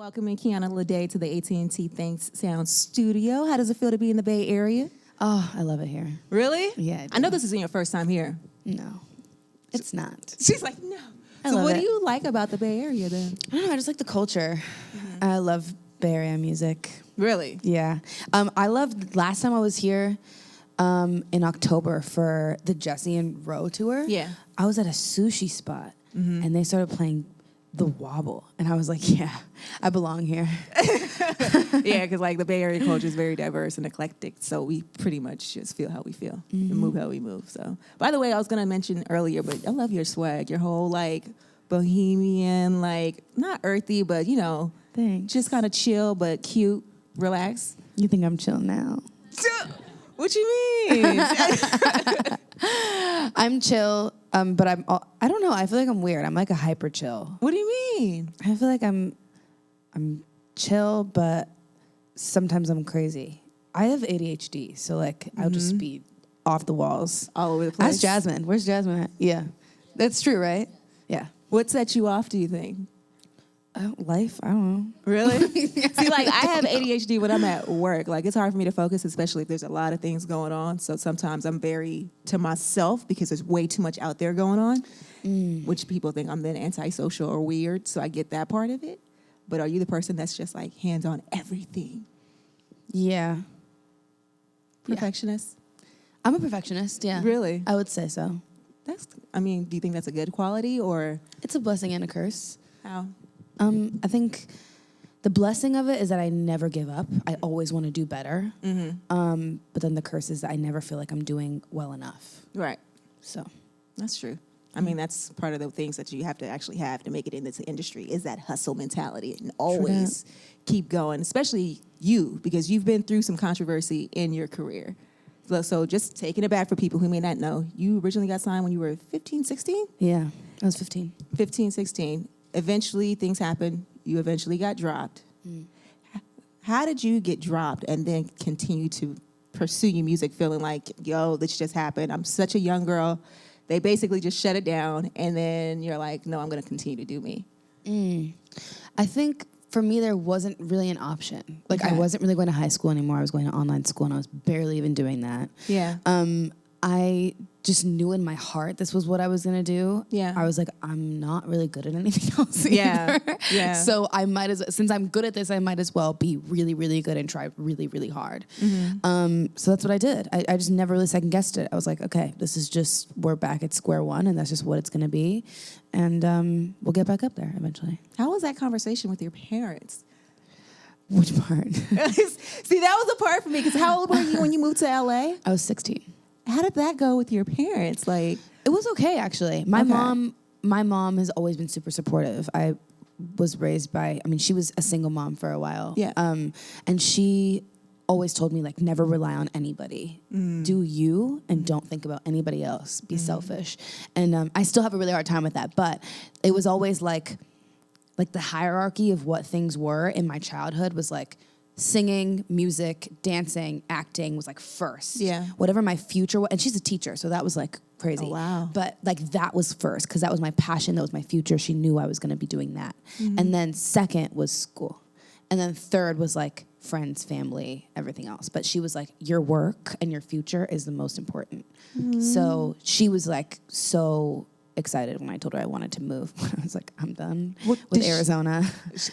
Welcoming Kiana Ledé to the AT&T Thanks Sound Studio. How does it feel to be in the Bay Area? Oh, I love it here. Really? Yeah, I know this isn't your first time here. No, it's not. She's like, no. So what do you like about the Bay Area then? I don't know. I just like the culture. I love Bay Area music. Really? Yeah. I loved last time I was here in October for the Jesse and Roe tour. Yeah. I was at a sushi spot and they started playing The Wobble. And I was like, yeah, I belong here. Yeah, because like the Bay Area culture is very diverse and eclectic, so we pretty much just feel how we feel and move how we move. So, by the way, I was gonna mention earlier, but I love your swag, your whole like bohemian, like not earthy, but you know, Thanks. just kind of chill but cute, relaxed. You think I'm chill now? What you mean? I'm chill, but I don't know. I feel like I'm weird. I'm like a hyper chill. What do you mean? I feel like I'm chill, but sometimes I'm crazy. I have ADHD, so like I'll just be off the walls. All over the place. Ask Jasmine. Where's Jasmine at? Yeah. That's true, right? Yeah. What sets you off, do you think? Life, I don't know. Really? See, like, I have ADHD when I'm at work. Like, it's hard for me to focus, especially if there's a lot of things going on. So sometimes I'm very to myself because there's way too much out there going on, which people think I'm then antisocial or weird. So I get that part of it. But are you the person that's just, like, hands on everything? Yeah. Perfectionist? I'm a perfectionist, yeah. Really? I would say so. Do you think that's a good quality or? It's a blessing and a curse. How? I think the blessing of it is that I never give up. I always want to do better. But then the curse is that I never feel like I'm doing well enough. Right. So That's true. I mean, that's part of the things that you have to actually have to make it in this industry is that hustle mentality and always keep going, especially you, because you've been through some controversy in your career. So just taking it back for people who may not know, you originally got signed when you were 15, 16? yeah, I was 15. 15, 16. Eventually, things happened. You eventually got dropped. How did you get dropped and then continue to pursue your music feeling like, yo, this just happened. I'm such a young girl. They basically just shut it down. And then you're like, no, I'm going to continue to do me. I think for me, there wasn't really an option. Like, I wasn't really going to high school anymore. I was going to online school, and I was barely even doing that. Yeah. I just knew in my heart this was what I was going to do. Yeah. I was like, I'm not really good at anything else Yeah. either. Yeah. So I might as well, since I'm good at this, I might as well be really, really good and try really, really hard. So that's what I did. I just never really second guessed it. I was like, okay, this is just, we're back at square one, and that's just what it's going to be. And we'll get back up there eventually. How was that conversation with your parents? Which part? See, that was the part for me, because how old were you when you moved to LA? I was 16. How did that go with your parents? Like, it was okay, actually. My mom has always been super supportive. I was raised by, she was a single mom for a while. Yeah. And she always told me, like, never rely on anybody. Do you, and don't think about anybody else. Be selfish. And I still have a really hard time with that. But it was always like the hierarchy of what things were in my childhood was like, singing, music, dancing, acting was like first. Yeah. Whatever my future was, and she's a teacher, so that was like crazy. Oh, wow. But like that was first, because that was my passion, that was my future. She knew I was going to be doing that. And then second was school. And then third was like friends, family, everything else. But she was like, your work and your future is the most important. So she was like so excited when I told her I wanted to move. I was like, I'm done with Arizona.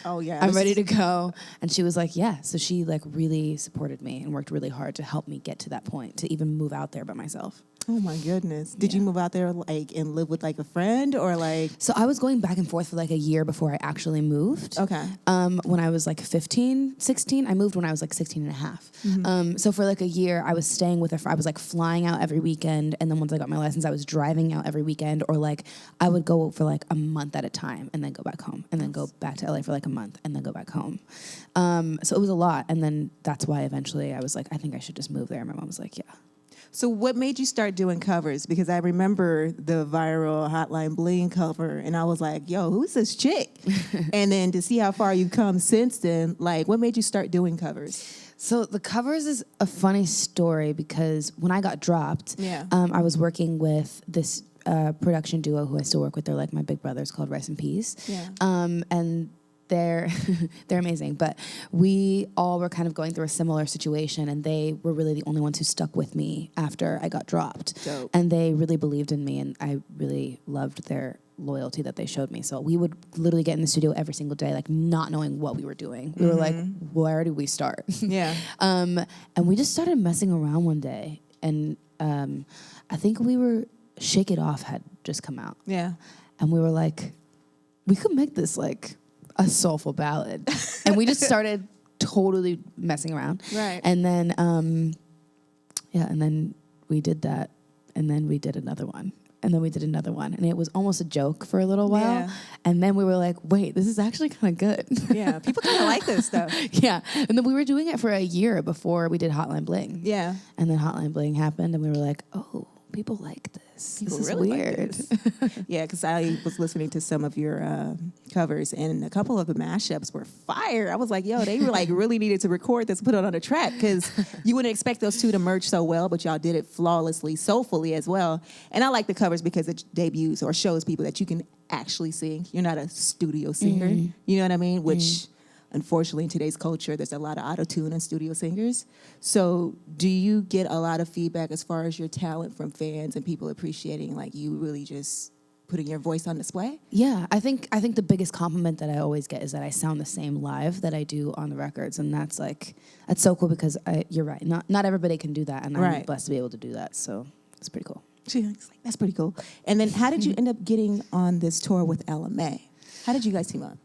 Oh, yeah. I'm ready to go. And she was like, yeah. So she like really supported me and worked really hard to help me get to that point, to even move out there by myself. Oh, my goodness. Did you move out there like and live with like a friend or like? So I was going back and forth for like a year before I actually moved. Okay. When I was like 15, 16, I moved when I was like 16 and a half. So for like a year, I was staying with I was like flying out every weekend. And then once I got my license, I was driving out every weekend, or like I would go for like a month at a time and then go back home and then go back to LA for like a month and then go back home. So it was a lot. And then that's why eventually I was like, I think I should just move there. And my mom was like, yeah. So what made you start doing covers? Because I remember the viral Hotline Bling cover, and I was like, yo, who's this chick? And then to see how far you've come since then, like, what made you start doing covers? So the covers is a funny story, because when I got dropped, I was working with this production duo who I still work with. They're like my big brothers, called Rice and Peas. Yeah. And they're they're amazing. But we all were kind of going through a similar situation, and they were really the only ones who stuck with me after I got dropped. Dope. And they really believed in me, and I really loved their loyalty that they showed me. So we would literally get in the studio every single day, like not knowing what we were doing. We were like, where do we start? Yeah. And we just started messing around one day, and I think Shake It Off had just come out. Yeah. And we were like, we could make this like a soulful ballad. And we just started totally messing around. Right. And then, and then we did that. And then we did another one. And then we did another one. And it was almost a joke for a little while. Yeah. And then we were like, wait, this is actually kind of good. Yeah. People kind of like this stuff. Yeah. And then we were doing it for a year before we did Hotline Bling. Yeah. And then Hotline Bling happened, and we were like, oh, people like this. People this is really like weird. this. Yeah, because I was listening to some of your covers, and a couple of the mashups were fire. I was like, yo, they were like really needed to record this, put it on a track, because you wouldn't expect those two to merge so well, but y'all did it flawlessly, soulfully as well. And I like the covers because it debuts or shows people that you can actually sing. You're not a studio singer. You know what I mean? Which, unfortunately, in today's culture, there's a lot of auto-tune and studio singers. So do you get a lot of feedback as far as your talent from fans and people appreciating, like, you really just putting your voice on display? Yeah, I think the biggest compliment that I always get is that I sound the same live that I do on the records, and that's so cool because you're right. Not everybody can do that, and I'm blessed to be able to do that. So it's pretty cool. She's like, that's pretty cool. And then how did you end up getting on this tour with Ella May? How did you guys team up?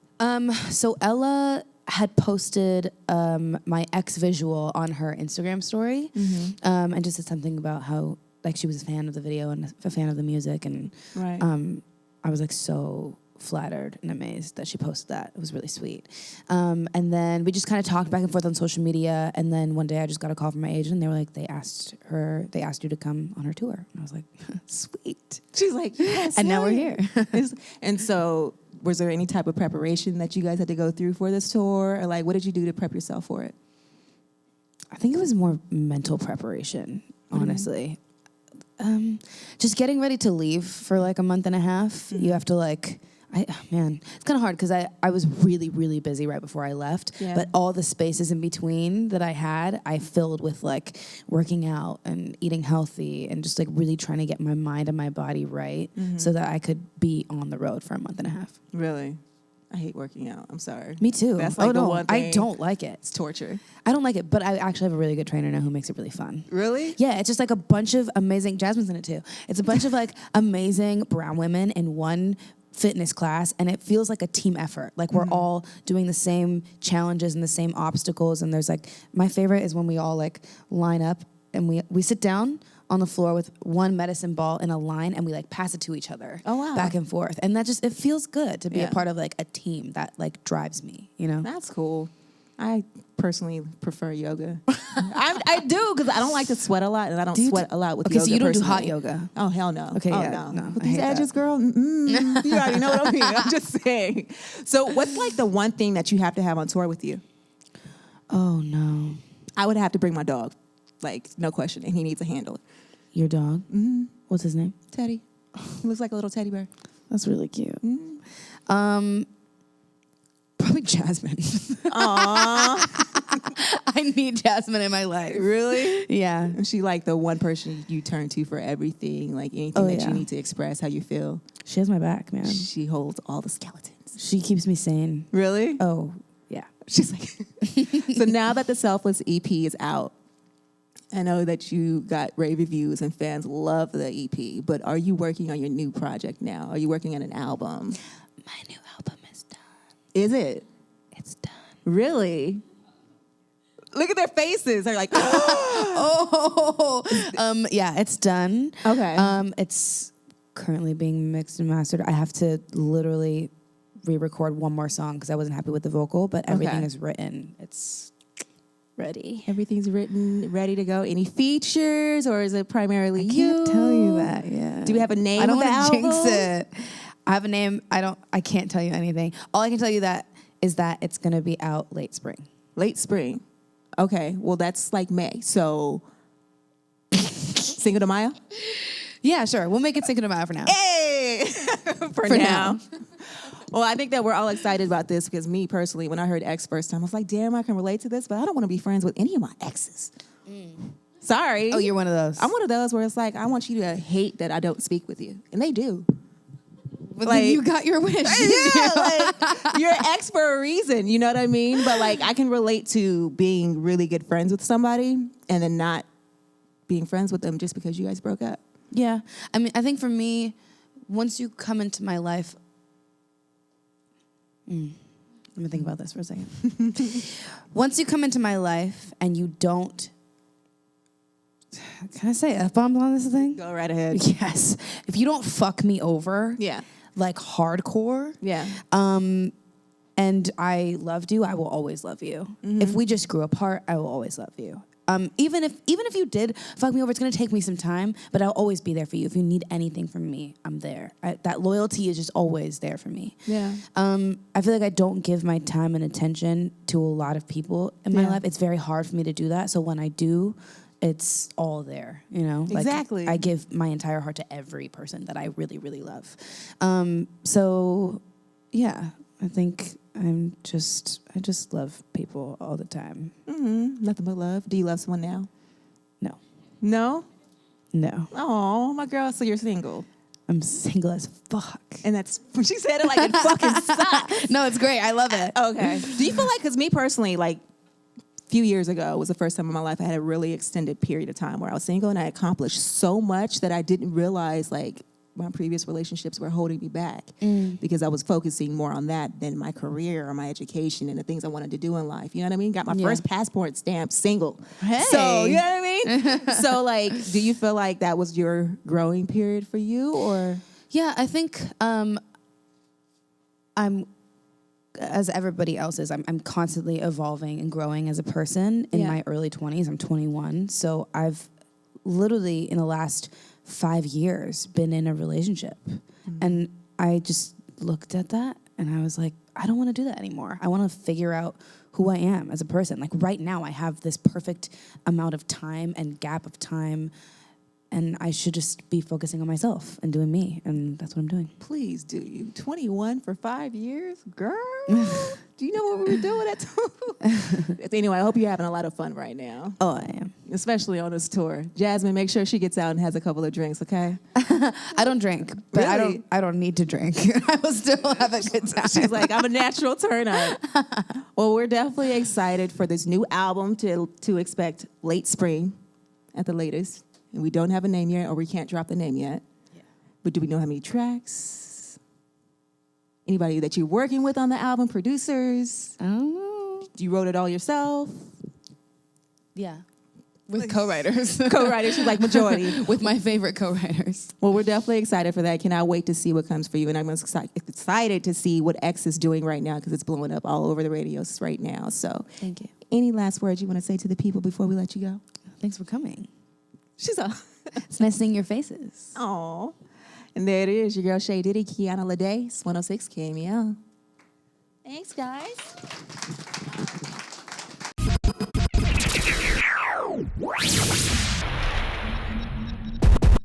So Ella had posted my ex visual on her Instagram story, and just said something about how like she was a fan of the video and a fan of the music, and I was like so flattered and amazed that she posted that. It was really sweet. And then we just kind of talked back and forth on social media, and then one day I just got a call from my agent, and they were like, they asked you to come on her tour. And I was like, sweet. She's like, yes. And now we're here. And so was there any type of preparation that you guys had to go through for this tour? Or like, what did you do to prep yourself for it? I think it was more mental preparation, honestly. Just getting ready to leave for like a month and a half. You have to like, it's kind of hard because I was really, really busy right before I left. Yeah. But all the spaces in between that I had, I filled with like working out and eating healthy and just like really trying to get my mind and my body right so that I could be on the road for a month and a half. Really? I hate working out. I'm sorry. Me too. That's like the one thing. I don't like it. It's torture. I don't like it, but I actually have a really good trainer now who makes it really fun. Really? Yeah, it's just like a bunch of amazing, Jasmine's in it too. It's a bunch of like amazing brown women in one fitness class, and it feels like a team effort. Like we're all doing the same challenges and the same obstacles, and there's like, my favorite is when we all like line up and we sit down on the floor with one medicine ball in a line, and we like pass it to each other. Oh, wow. Back and forth. And that just, it feels good to be a part of like a team that like drives me, you know? That's cool. I personally prefer yoga. I do, because I don't like to sweat a lot, and I don't sweat a lot with yoga. Okay, so you don't personally. do hot yoga? Oh, hell no. Okay, no. With these edges, girl, you already know what I mean. I'm just saying. So what's like the one thing that you have to have on tour with you? Oh, no. I would have to bring my dog. Like, no question, and he needs a handler. Your dog? Mm-hmm. What's his name? Teddy. He looks like a little teddy bear. That's really cute. Mm-hmm. Probably Jasmine. Aww. I need Jasmine in my life. Really? Yeah. Is she like the one person you turn to for everything? Like anything that you need to express how you feel? She has my back, man. She holds all the skeletons. She keeps me sane. Really? Oh, yeah. She's like... So now that the Selfless EP is out, I know that you got rave reviews and fans love the EP, but are you working on your new project now? Are you working on an album? My new album is done. Is it? It's done. Really? Look at their faces. They're like, yeah, it's done. Okay. It's currently being mixed and mastered. I have to literally re-record one more song because I wasn't happy with the vocal, but everything is written. It's ready. Everything's written, ready to go. Any features, or is it primarily you? I can't tell you that yet. Do we have a name? I don't want to jinx it. I have a name. I can't tell you anything. All I can tell you is that it's going to be out late spring. Late spring. Okay. Well, that's like May. So Cinco de Mayo? Yeah, sure. We'll make it Cinco de Mayo for now. Hey! for now. Well, I think that we're all excited about this because me personally, when I heard ex first time, I was like, damn, I can relate to this, but I don't want to be friends with any of my exes. Sorry. Oh, you're one of those. I'm one of those where it's like, I want you to hate that I don't speak with you. And they do. But like, then you got your wish. Yeah, like, you're an ex for a reason, you know what I mean? But like, I can relate to being really good friends with somebody and then not being friends with them just because you guys broke up. Yeah. I mean, I think for me, once you come into my life, let me think about this for a second. Once you come into my life and you don't, can I say F-bombs on this thing? Go right ahead. Yes. If you don't fuck me over, Yeah. like hardcore, Yeah. and I loved you, I will always love you. Mm-hmm. If we just grew apart, I will always love you. Even if you did fuck me over, it's gonna take me some time, but I'll always be there for you. If you need anything from me, I'm there. That loyalty is just always there for me. Yeah. I feel like I don't give my time and attention to a lot of people in my life. It's very hard for me to do that. So when I do, it's all there, you know? Exactly. Like, I give my entire heart to every person that I really, really love. So yeah, I think I just love people all the time. Mm-hmm. Nothing but love. Do you love someone now? No. No? No. Oh, my girl, so you're single. I'm single as fuck. And that's, she said it like it fucking sucks. No, it's great. I love it. Okay. Do you feel like, because me personally, like, a few years ago was the first time in my life I had a really extended period of time where I was single and I accomplished so much that I didn't realize, like, my previous relationships were holding me back because I was focusing more on that than my career or my education and the things I wanted to do in life. You know what I mean? Got my first passport stamp single. Hey. So, you know what I mean? So, like, do you feel like that was your growing period for you, or? Yeah, I think I'm, as everybody else is, I'm constantly evolving and growing as a person in my early 20s. I'm 21. So I've literally, in the last 5 years, been in a relationship. And I just looked at that and I was like, I don't want to do that anymore. I want to figure out who I am as a person. Like right now I have this perfect amount of time and gap of time, and I should just be focusing on myself and doing me. And that's what I'm doing. Please do you. 21 for 5 years? Girl, do you know what we were doing at 2? Anyway, I hope you're having a lot of fun right now. Oh, I am. Especially on this tour. Jasmine, make sure she gets out and has a couple of drinks, okay? I don't drink, but Really? I don't need to drink. I will still have a good time. She's like, I'm a natural turn up. Well, we're definitely excited for this new album to expect late spring at the latest. And we don't have a name yet, or we can't drop the name yet. Yeah. But do we know how many tracks? Anybody that you're working with on the album? Producers? I don't know. You wrote it all yourself? Yeah. With co-writers. Co-writers, she's like majority. With my favorite co-writers. Well, we're definitely excited for that. Cannot wait to see what comes for you. And I'm excited to see what X is doing right now because it's blowing up all over the radios right now. So Thank you. any last words you want to say to the people before we let you go? Thanks for coming. She's all... It's nice seeing your faces. Aw. And there it is, your girl Shay Diddy, Kiana Ledé, 106 KMEL. Thanks, guys.